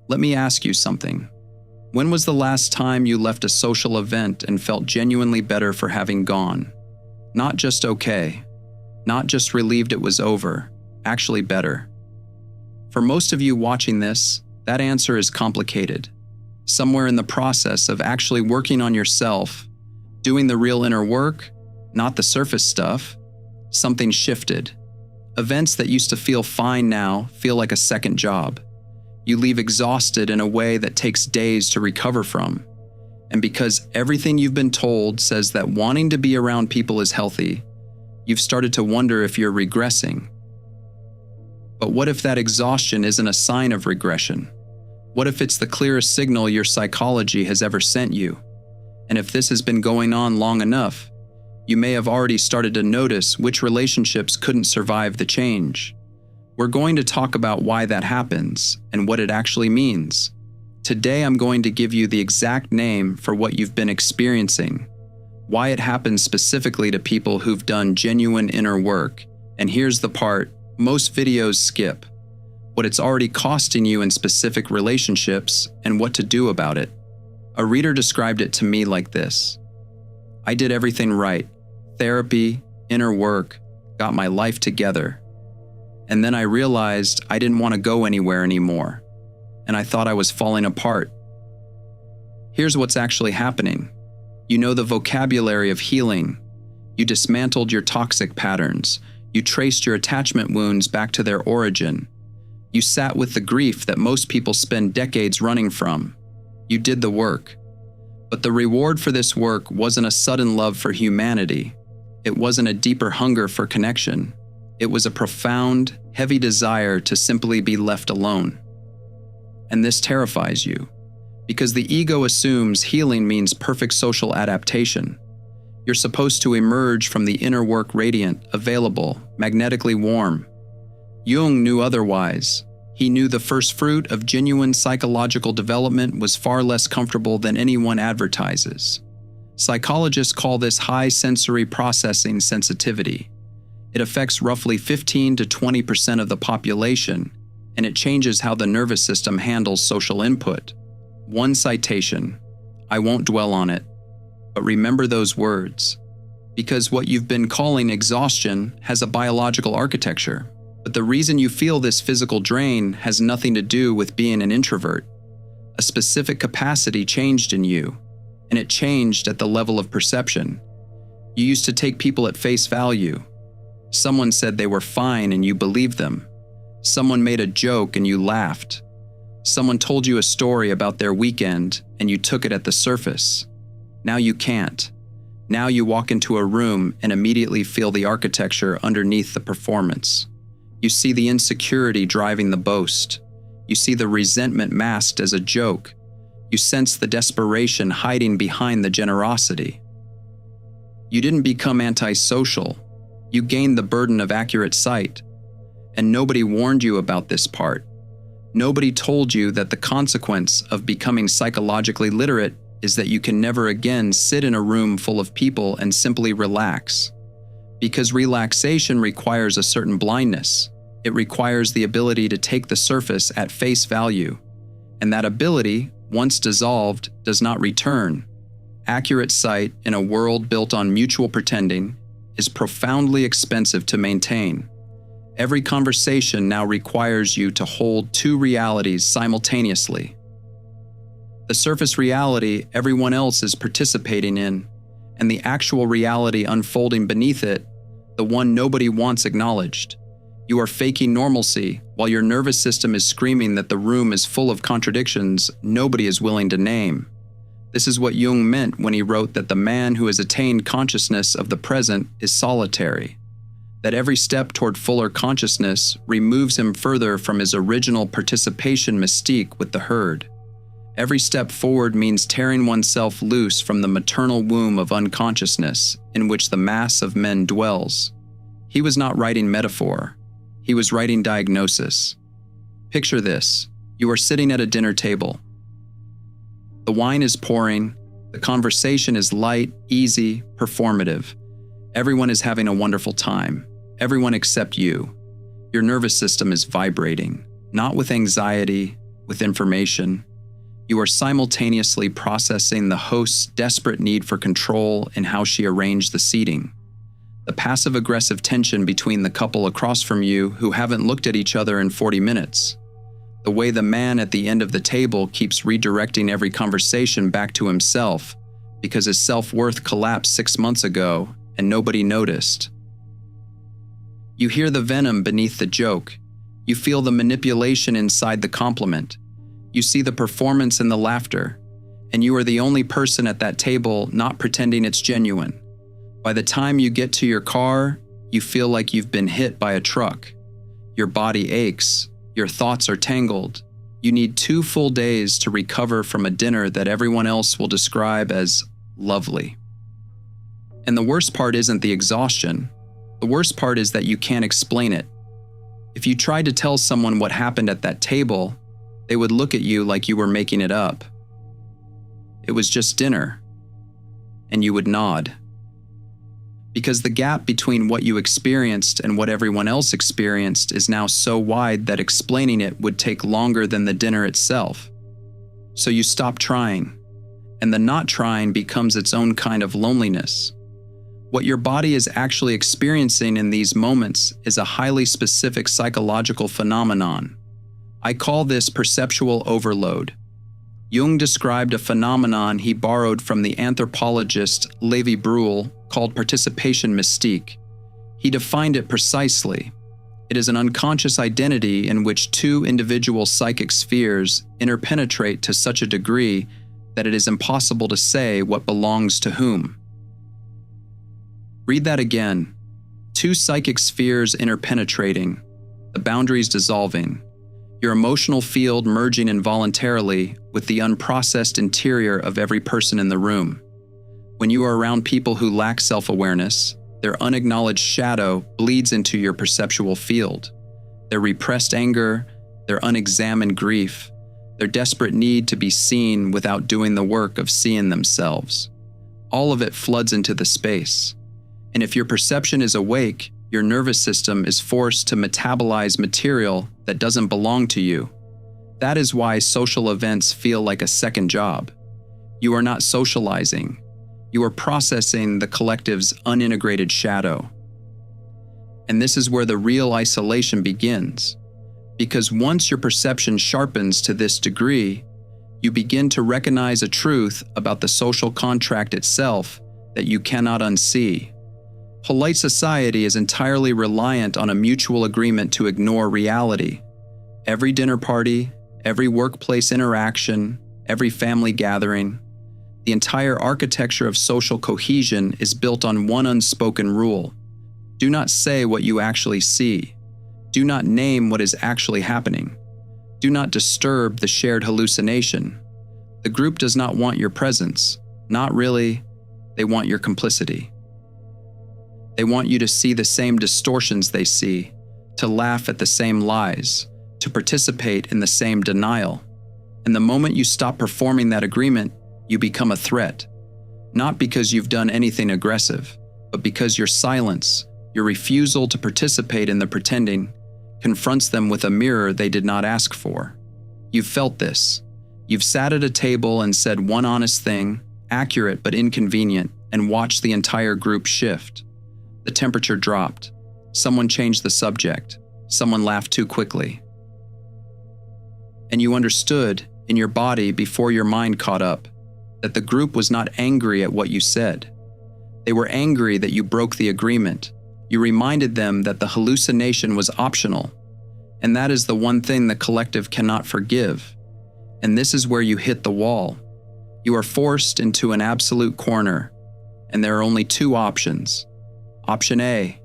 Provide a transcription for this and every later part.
Let me ask you something. When was the last time you left a social event and felt genuinely better for having gone? Not just okay. Not just relieved it was over. Actually better. For most of you watching this, that answer is complicated. Somewhere in the process of actually working on yourself, doing the real inner work, not the surface stuff, something shifted. Events that used to feel fine now feel like a second job. You leave exhausted in a way that takes days to recover from. And because everything you've been told says that wanting to be around people is healthy, you've started to wonder if you're regressing. But what if that exhaustion isn't a sign of regression? What if it's the clearest signal your psychology has ever sent you? And if this has been going on long enough, you may have already started to notice which relationships couldn't survive the change. We're going to talk about why that happens and what it actually means. Today I'm going to give you the exact name for what you've been experiencing, why it happens specifically to people who've done genuine inner work, and here's the part most videos skip, what it's already costing you in specific relationships and what to do about it. A reader described it to me like this: I did everything right, therapy, inner work, got my life together. And then I realized I didn't want to go anywhere anymore, and I thought I was falling apart. Here's what's actually happening. You know the vocabulary of healing. You dismantled your toxic patterns. You traced your attachment wounds back to their origin. You sat with the grief that most people spend decades running from. You did the work. But the reward for this work wasn't a sudden love for humanity. It wasn't a deeper hunger for connection. It was a profound, heavy desire to simply be left alone. And this terrifies you, because the ego assumes healing means perfect social adaptation. You're supposed to emerge from the inner work radiant, available, magnetically warm. Jung knew otherwise. He knew the first fruit of genuine psychological development was far less comfortable than anyone advertises. Psychologists call this high sensory processing sensitivity. It affects roughly 15 to 20% of the population, and it changes how the nervous system handles social input. One citation. I won't dwell on it, but remember those words. Because what you've been calling exhaustion has a biological architecture, but the reason you feel this physical drain has nothing to do with being an introvert. A specific capacity changed in you, and it changed at the level of perception. You used to take people at face value. Someone said they were fine and you believed them. Someone made a joke and you laughed. Someone told you a story about their weekend and you took it at the surface. Now you can't. Now you walk into a room and immediately feel the architecture underneath the performance. You see the insecurity driving the boast. You see the resentment masked as a joke. You sense the desperation hiding behind the generosity. You didn't become antisocial. You gained the burden of accurate sight. And nobody warned you about this part. Nobody told you that the consequence of becoming psychologically literate is that you can never again sit in a room full of people and simply relax. Because relaxation requires a certain blindness. It requires the ability to take the surface at face value. And that ability, once dissolved, does not return. Accurate sight in a world built on mutual pretending is profoundly expensive to maintain. Every conversation now requires you to hold two realities simultaneously. The surface reality everyone else is participating in, and the actual reality unfolding beneath it, the one nobody wants acknowledged. You are faking normalcy while your nervous system is screaming that the room is full of contradictions nobody is willing to name. This is what Jung meant when he wrote that the man who has attained consciousness of the present is solitary, that every step toward fuller consciousness removes him further from his original participation mystique with the herd. Every step forward means tearing oneself loose from the maternal womb of unconsciousness in which the mass of men dwells. He was not writing metaphor. He was writing diagnosis. Picture this. You are sitting at a dinner table. The wine is pouring. The conversation is light, easy, performative. Everyone is having a wonderful time. Everyone except you. Your nervous system is vibrating, not with anxiety, with information. You are simultaneously processing the host's desperate need for control in how she arranged the seating, the passive-aggressive tension between the couple across from you who haven't looked at each other in 40 minutes, the way the man at the end of the table keeps redirecting every conversation back to himself because his self-worth collapsed 6 months ago and nobody noticed. You hear the venom beneath the joke. You feel the manipulation inside the compliment. You see the performance in the laughter, and you are the only person at that table not pretending it's genuine. By the time you get to your car, you feel like you've been hit by a truck. Your body aches. Your thoughts are tangled. You need 2 full days to recover from a dinner that everyone else will describe as lovely. And the worst part isn't the exhaustion. The worst part is that you can't explain it. If you tried to tell someone what happened at that table, they would look at you like you were making it up. It was just dinner. And you would nod. Because the gap between what you experienced and what everyone else experienced is now so wide that explaining it would take longer than the dinner itself. So you stop trying, and the not trying becomes its own kind of loneliness. What your body is actually experiencing in these moments is a highly specific psychological phenomenon. I call this perceptual overload. Jung described a phenomenon he borrowed from the anthropologist Levi Bruhl called participation mystique. He defined it precisely. It is an unconscious identity in which 2 individual psychic spheres interpenetrate to such a degree that it is impossible to say what belongs to whom. Read that again. 2 psychic spheres interpenetrating, the boundaries dissolving, your emotional field merging involuntarily with the unprocessed interior of every person in the room. When you are around people who lack self-awareness, their unacknowledged shadow bleeds into your perceptual field. Their repressed anger, their unexamined grief, their desperate need to be seen without doing the work of seeing themselves. All of it floods into the space. And if your perception is awake, your nervous system is forced to metabolize material that doesn't belong to you. That is why social events feel like a second job. You are not socializing. You are processing the collective's unintegrated shadow. And this is where the real isolation begins. Because once your perception sharpens to this degree, you begin to recognize a truth about the social contract itself that you cannot unsee. Polite society is entirely reliant on a mutual agreement to ignore reality. Every dinner party, every workplace interaction, every family gathering, the entire architecture of social cohesion is built on one unspoken rule. Do not say what you actually see. Do not name what is actually happening. Do not disturb the shared hallucination. The group does not want your presence. Not really. They want your complicity. They want you to see the same distortions they see, to laugh at the same lies, to participate in the same denial. And the moment you stop performing that agreement, you become a threat. Not because you've done anything aggressive, but because your silence, your refusal to participate in the pretending, confronts them with a mirror they did not ask for. You've felt this. You've sat at a table and said one honest thing, accurate but inconvenient, and watched the entire group shift. The temperature dropped. Someone changed the subject. Someone laughed too quickly. And you understood, in your body before your mind caught up, that the group was not angry at what you said. They were angry that you broke the agreement. You reminded them that the hallucination was optional. And that is the one thing the collective cannot forgive. And this is where you hit the wall. You are forced into an absolute corner, and there are only 2 options. Option A,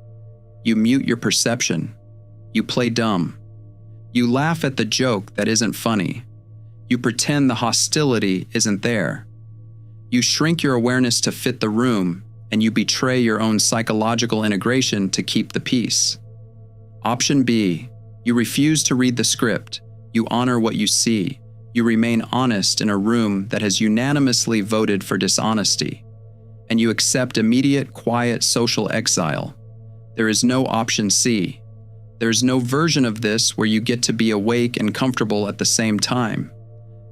you mute your perception. You play dumb. You laugh at the joke that isn't funny. You pretend the hostility isn't there. You shrink your awareness to fit the room, and you betray your own psychological integration to keep the peace. Option B, you refuse to read the script. You honor what you see. You remain honest in a room that has unanimously voted for dishonesty. And you accept immediate, quiet social exile. There is no option C. There's no version of this where you get to be awake and comfortable at the same time.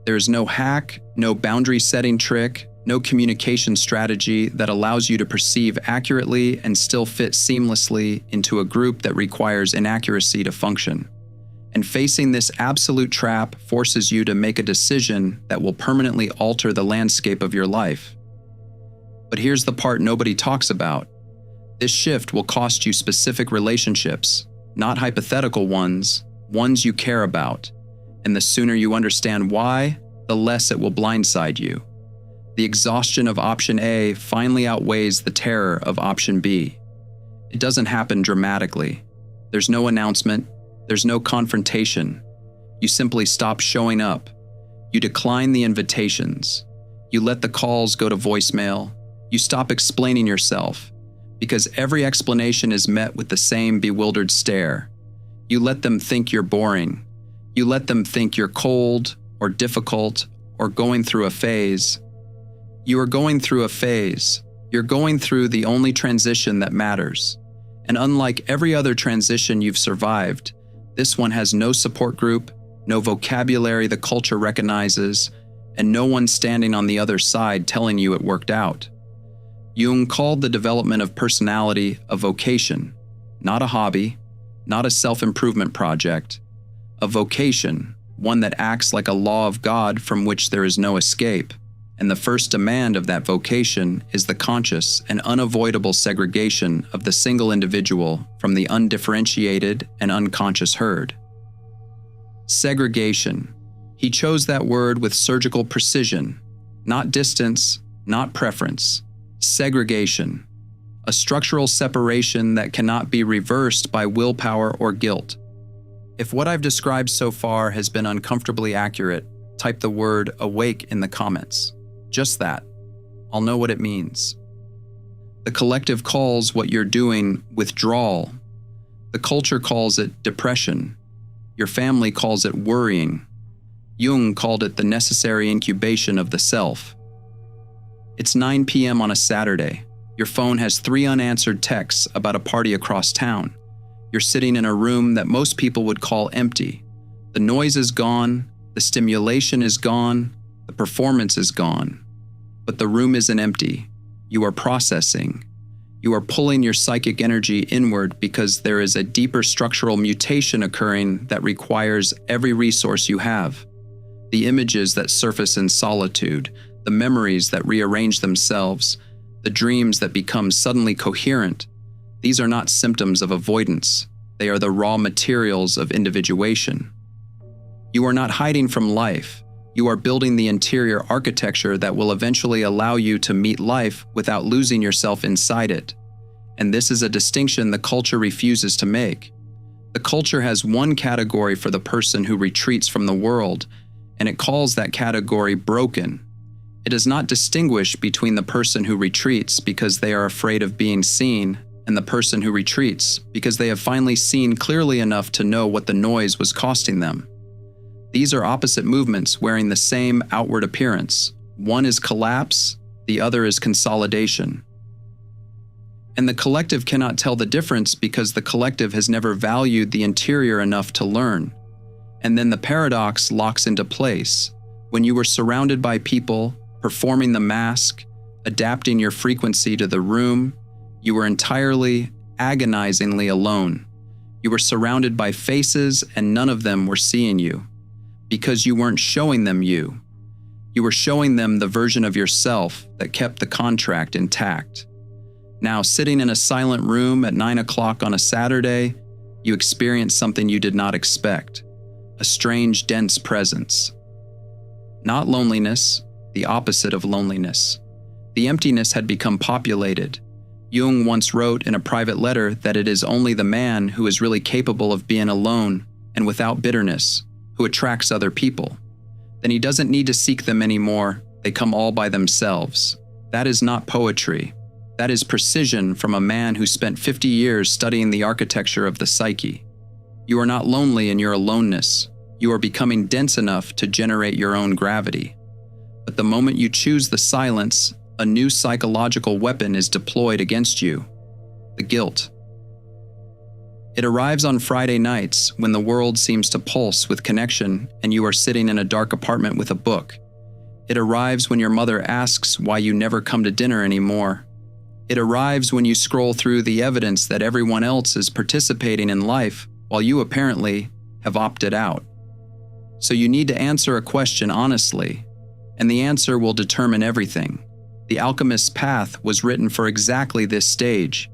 There's no hack, no boundary-setting trick, no communication strategy that allows you to perceive accurately and still fit seamlessly into a group that requires inaccuracy to function. And facing this absolute trap forces you to make a decision that will permanently alter the landscape of your life. But here's the part nobody talks about. This shift will cost you specific relationships, not hypothetical ones you care about. And the sooner you understand why, the less it will blindside you. The exhaustion of option A finally outweighs the terror of option B. It doesn't happen dramatically. There's no announcement. There's no confrontation. You simply stop showing up. You decline the invitations. You let the calls go to voicemail. You stop explaining yourself, because every explanation is met with the same bewildered stare. You let them think you're boring. You let them think you're cold or difficult or going through a phase. You are going through a phase. You're going through the only transition that matters. And unlike every other transition you've survived, this one has no support group, no vocabulary the culture recognizes, and no one standing on the other side telling you it worked out. Jung called the development of personality a vocation, not a hobby, not a self-improvement project. A vocation, one that acts like a law of God from which there is no escape. And the first demand of that vocation is the conscious and unavoidable segregation of the single individual from the undifferentiated and unconscious herd. Segregation. He chose that word with surgical precision, not distance, not preference. Segregation. A structural separation that cannot be reversed by willpower or guilt. If what I've described so far has been uncomfortably accurate, type the word awake in the comments. Just that. I'll know what it means. The collective calls what you're doing withdrawal. The culture calls it depression. Your family calls it worrying. Jung called it the necessary incubation of the self. It's 9 p.m. on a Saturday. Your phone has 3 unanswered texts about a party across town. You're sitting in a room that most people would call empty. The noise is gone, the stimulation is gone, the performance is gone. But the room isn't empty. You are processing. You are pulling your psychic energy inward because there is a deeper structural mutation occurring that requires every resource you have. The images that surface in solitude, the memories that rearrange themselves, the dreams that become suddenly coherent. These are not symptoms of avoidance. They are the raw materials of individuation. You are not hiding from life. You are building the interior architecture that will eventually allow you to meet life without losing yourself inside it. And this is a distinction the culture refuses to make. The culture has one category for the person who retreats from the world, and it calls that category broken. It does not distinguish between the person who retreats because they are afraid of being seen and the person who retreats because they have finally seen clearly enough to know what the noise was costing them. These are opposite movements wearing the same outward appearance. One is collapse, the other is consolidation. And the collective cannot tell the difference because the collective has never valued the interior enough to learn. And then the paradox locks into place. When you were surrounded by people, performing the mask, adapting your frequency to the room, you were entirely, agonizingly alone. You were surrounded by faces and none of them were seeing you. Because you weren't showing them you. You were showing them the version of yourself that kept the contract intact. Now, sitting in a silent room at 9 o'clock on a Saturday, you experience something you did not expect. A strange, dense presence. Not loneliness, the opposite of loneliness. The emptiness had become populated. Jung once wrote in a private letter that it is only the man who is really capable of being alone and without bitterness who attracts other people. Then he doesn't need to seek them anymore. They come all by themselves. That is not poetry. That is precision from a man who spent 50 years studying the architecture of the psyche. You are not lonely in your aloneness. You are becoming dense enough to generate your own gravity. But the moment you choose the silence, a new psychological weapon is deployed against you: the guilt. It arrives on Friday nights when the world seems to pulse with connection and you are sitting in a dark apartment with a book. It arrives when your mother asks why you never come to dinner anymore. It arrives when you scroll through the evidence that everyone else is participating in life while you apparently have opted out. So you need to answer a question honestly, and the answer will determine everything. The Alchemist's Path was written for exactly this stage.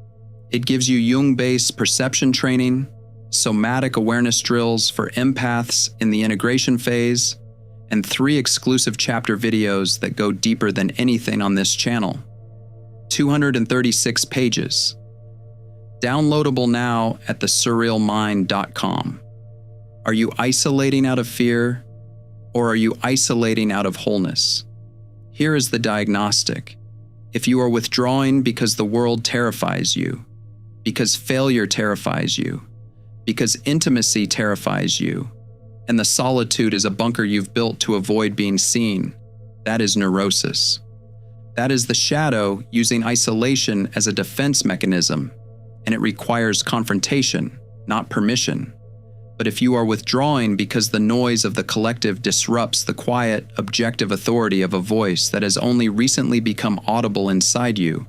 It gives you Jung-based perception training, somatic awareness drills for empaths in the integration phase, and 3 exclusive chapter videos that go deeper than anything on this channel. 236 pages. Downloadable now at thesurrealmind.com. Are you isolating out of fear, or are you isolating out of wholeness? Here is the diagnostic. If you are withdrawing because the world terrifies you, because failure terrifies you, because intimacy terrifies you, and the solitude is a bunker you've built to avoid being seen, that is neurosis. That is the shadow using isolation as a defense mechanism, and it requires confrontation, not permission. But if you are withdrawing because the noise of the collective disrupts the quiet, objective authority of a voice that has only recently become audible inside you,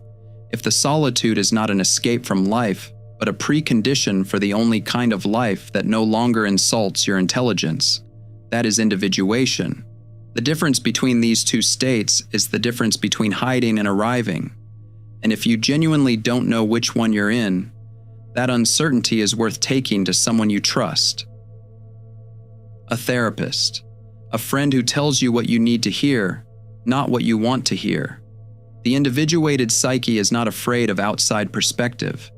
if the solitude is not an escape from life, but a precondition for the only kind of life that no longer insults your intelligence, that is individuation. The difference between these two states is the difference between hiding and arriving. And if you genuinely don't know which one you're in, that uncertainty is worth taking to someone you trust. A therapist, a friend who tells you what you need to hear, not what you want to hear. The individuated psyche is not afraid of outside perspective.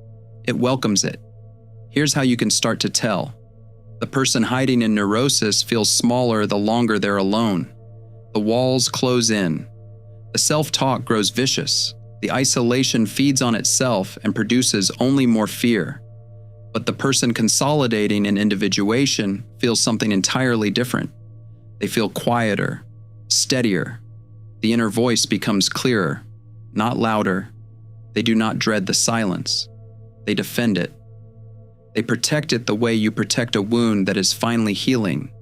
It welcomes it. Here's how you can start to tell. The person hiding in neurosis feels smaller the longer they're alone. The walls close in. The self-talk grows vicious. The isolation feeds on itself and produces only more fear. But the person consolidating in individuation feels something entirely different. They feel quieter, steadier. The inner voice becomes clearer, not louder. They do not dread the silence. They defend it. They protect it the way you protect a wound that is finally healing,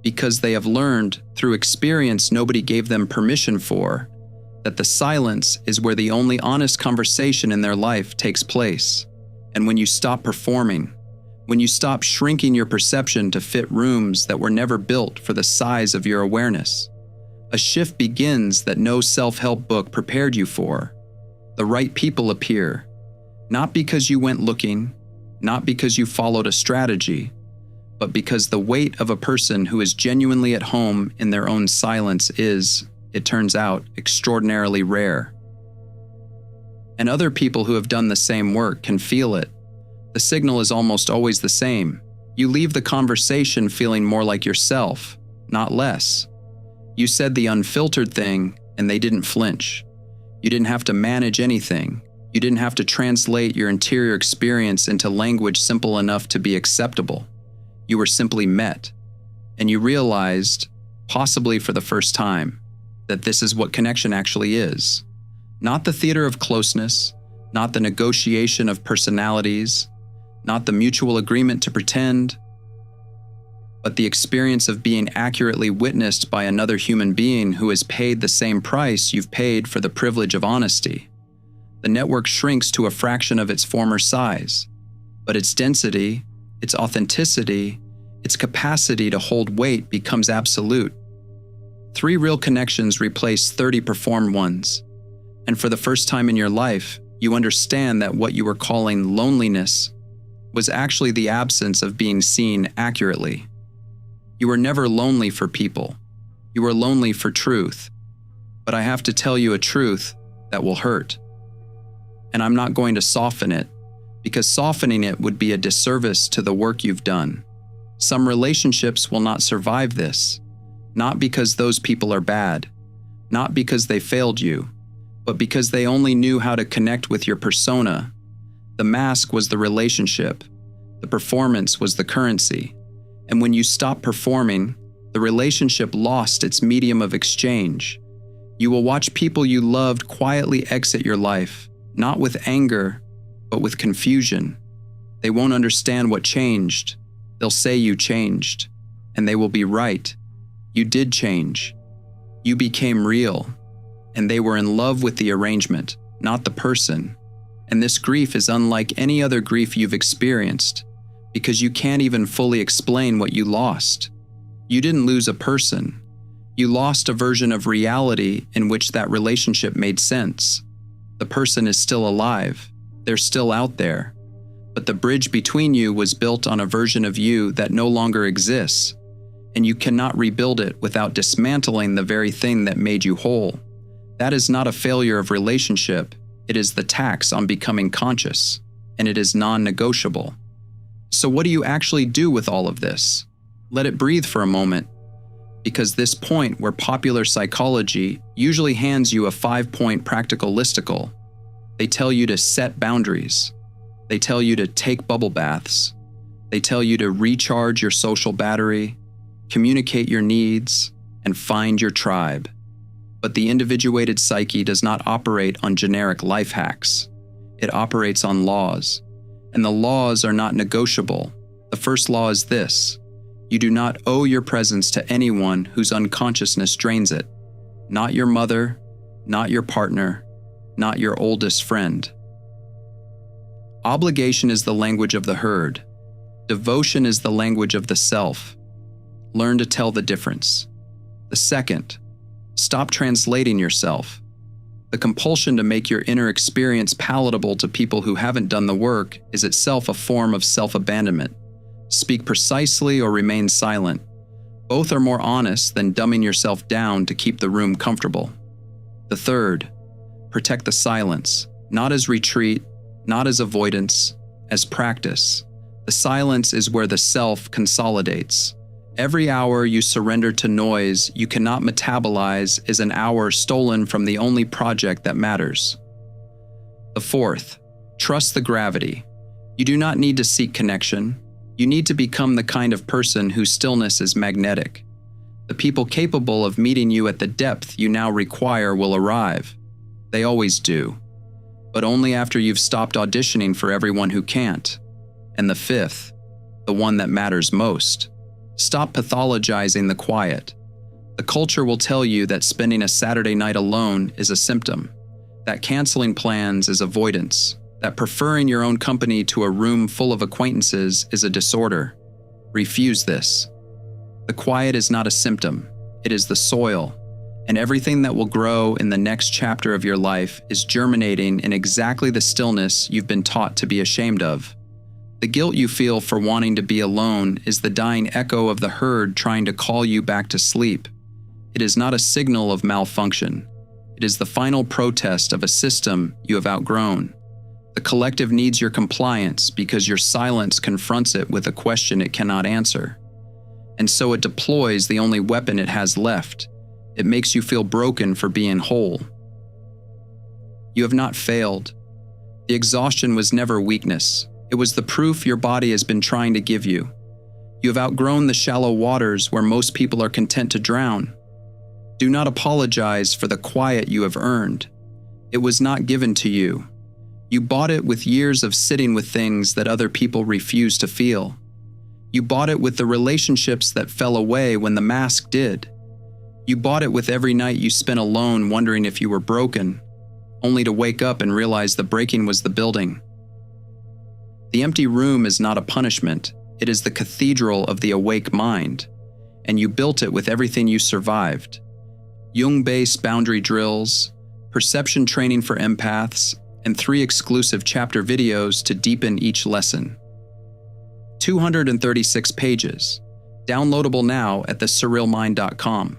because they have learned through experience nobody gave them permission for, that the silence is where the only honest conversation in their life takes place. And when you stop performing, when you stop shrinking your perception to fit rooms that were never built for the size of your awareness, a shift begins that no self-help book prepared you for. The right people appear, not because you went looking, not because you followed a strategy, but because the weight of a person who is genuinely at home in their own silence is, it turns out, extraordinarily rare. And other people who have done the same work can feel it. The signal is almost always the same. You leave the conversation feeling more like yourself, not less. You said the unfiltered thing, and they didn't flinch. You didn't have to manage anything. You didn't have to translate your interior experience into language simple enough to be acceptable. You were simply met, and you realized, possibly for the first time, that this is what connection actually is. Not the theater of closeness, not the negotiation of personalities, not the mutual agreement to pretend, but the experience of being accurately witnessed by another human being who has paid the same price you've paid for the privilege of honesty. The network shrinks to a fraction of its former size, but its density, its authenticity, its capacity to hold weight becomes absolute. 3 real connections replace 30 performed ones. And for the first time in your life, you understand that what you were calling loneliness was actually the absence of being seen accurately. You were never lonely for people. You were lonely for truth. But I have to tell you a truth that will hurt. And I'm not going to soften it, because softening it would be a disservice to the work you've done. Some relationships will not survive this, not because those people are bad, not because they failed you, but because they only knew how to connect with your persona. The mask was the relationship. The performance was the currency. And when you stopped performing, the relationship lost its medium of exchange. You will watch people you loved quietly exit your life, not with anger, but with confusion. They won't understand what changed. They'll say you changed. And they will be right. You did change. You became real. And they were in love with the arrangement, not the person. And this grief is unlike any other grief you've experienced, because you can't even fully explain what you lost. You didn't lose a person. You lost a version of reality in which that relationship made sense. The person is still alive. They're still out there. But the bridge between you was built on a version of you that no longer exists, and you cannot rebuild it without dismantling the very thing that made you whole. That is not a failure of relationship. It is the tax on becoming conscious, and it is non-negotiable. So what do you actually do with all of this? Let it breathe for a moment, because this point where popular psychology usually hands you a 5-point practical listicle. They tell you to set boundaries. They tell you to take bubble baths. They tell you to recharge your social battery, communicate your needs, and find your tribe. But the individuated psyche does not operate on generic life hacks. It operates on laws. And the laws are not negotiable. The first law is this: you do not owe your presence to anyone whose unconsciousness drains it. Not your mother, not your partner, not your oldest friend. Obligation is the language of the herd. Devotion is the language of the self. Learn to tell the difference. The second, stop translating yourself. The compulsion to make your inner experience palatable to people who haven't done the work is itself a form of self-abandonment. Speak precisely or remain silent. Both are more honest than dumbing yourself down to keep the room comfortable. The third, protect the silence, not as retreat, not as avoidance, as practice. The silence is where the self consolidates. Every hour you surrender to noise you cannot metabolize is an hour stolen from the only project that matters. The fourth, trust the gravity. You do not need to seek connection. You need to become the kind of person whose stillness is magnetic. The people capable of meeting you at the depth you now require will arrive. They always do. But only after you've stopped auditioning for everyone who can't. And the fifth, the one that matters most, stop pathologizing the quiet. The culture will tell you that spending a Saturday night alone is a symptom, that canceling plans is avoidance, that preferring your own company to a room full of acquaintances is a disorder. Refuse this. The quiet is not a symptom, it is the soil, and everything that will grow in the next chapter of your life is germinating in exactly the stillness you've been taught to be ashamed of. The guilt you feel for wanting to be alone is the dying echo of the herd trying to call you back to sleep. It is not a signal of malfunction. It is the final protest of a system you have outgrown. The collective needs your compliance because your silence confronts it with a question it cannot answer. And so it deploys the only weapon it has left. It makes you feel broken for being whole. You have not failed. The exhaustion was never weakness. It was the proof your body has been trying to give you. You have outgrown the shallow waters where most people are content to drown. Do not apologize for the quiet you have earned. It was not given to you. You bought it with years of sitting with things that other people refuse to feel. You bought it with the relationships that fell away when the mask did. You bought it with every night you spent alone wondering if you were broken, only to wake up and realize the breaking was the building. The empty room is not a punishment, it is the cathedral of the awake mind, and you built it with everything you survived. Jung-based boundary drills, perception training for empaths, and 3 exclusive chapter videos to deepen each lesson. 236 pages, downloadable now at thesurrealmind.com.